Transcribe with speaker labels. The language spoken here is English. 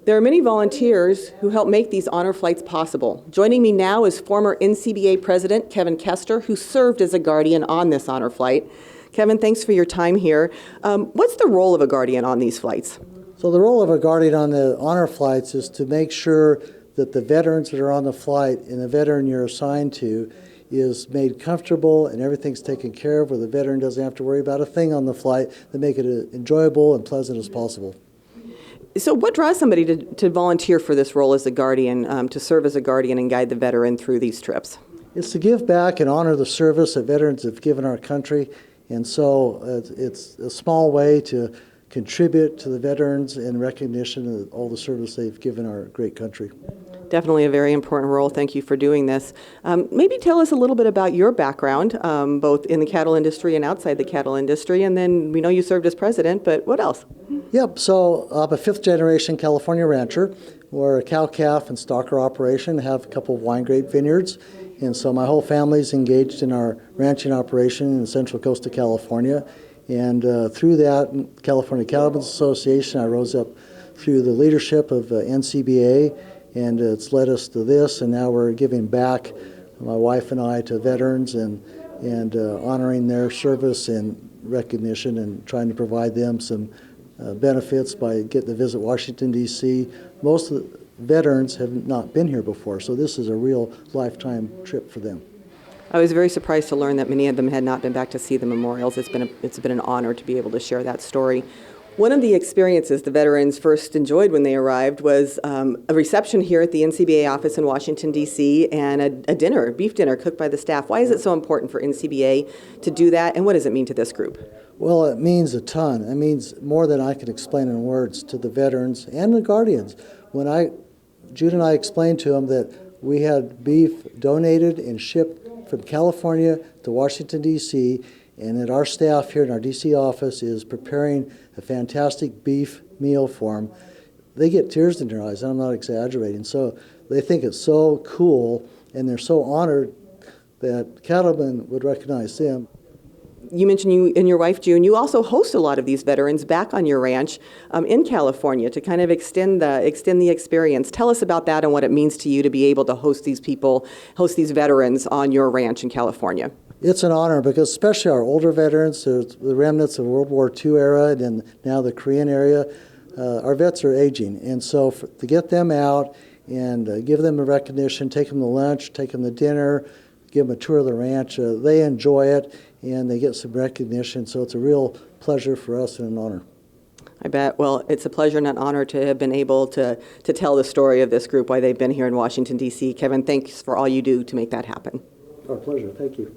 Speaker 1: There are many volunteers who help make these honor flights possible. Joining me now is former NCBA President Kevin Kester, who served as a guardian on this honor flight. Kevin, thanks for your time here. What's the role of a guardian on these flights?
Speaker 2: So the role of a guardian on the honor flights is to make sure that the veterans that are on the flight and the veteran you're assigned to is made comfortable and everything's taken care of, where the veteran doesn't have to worry about a thing on the flight, to make it as enjoyable and pleasant as possible.
Speaker 1: So what draws somebody to volunteer for this role as a guardian, to serve as a guardian and guide the veteran through these trips?
Speaker 2: It's to give back and honor the service that veterans have given our country, and so it's a small way to contribute to the veterans in recognition of all the service they've given our great country.
Speaker 1: Definitely a very important role. Thank you for doing this. Maybe tell us a little bit about your background, both in the cattle industry and outside the cattle industry, and then we know you served as president, but what else?
Speaker 2: Yep, so I'm a fifth-generation California rancher. We're a cow-calf and stocker operation, have a couple of wine-grape vineyards, and so my whole family's engaged in our ranching operation in the central coast of California. And through that, California Cattlemen's Association, I rose up through the leadership of NCBA, and it's led us to this, and now we're giving back, my wife and I, to veterans and honoring their service and recognition and trying to provide them some benefits by getting to visit Washington, D.C. Most of the veterans have not been here before, so this is a real lifetime trip for them.
Speaker 1: I was very surprised to learn that many of them had not been back to see the memorials. It's been an honor to be able to share that story. One of the experiences the veterans first enjoyed when they arrived was a reception here at the NCBA office in Washington, D.C., and a dinner, beef dinner cooked by the staff. Why is it so important for NCBA to do that, and what does it mean to this group?
Speaker 2: Well, it means a ton. It means more than I can explain in words to the veterans and the guardians. When Jude and I explained to them that we had beef donated and shipped from California to Washington, D.C., and that our staff here in our D.C. office is preparing a fantastic beef meal for them, they get tears in their eyes, and I'm not exaggerating. So they think it's so cool, and they're so honored that cattlemen would recognize them.
Speaker 1: You mentioned you and your wife, June, you also host a lot of these veterans back on your ranch in California to kind of extend the experience. Tell us about that and what it means to you to be able to host these people, host these veterans on your ranch in California.
Speaker 2: It's an honor because especially our older veterans, the remnants of World War II era and now the Korean era, our vets are aging. And so to get them out and give them a recognition, take them to lunch, take them to dinner, give them a tour of the ranch, they enjoy it and they get some recognition. So it's a real pleasure for us and an honor.
Speaker 1: I bet. Well, it's a pleasure and an honor to have been able to tell the story of this group, why they've been here in Washington, D.C. Kevin, thanks for all you do to make that happen.
Speaker 2: Our pleasure. Thank you.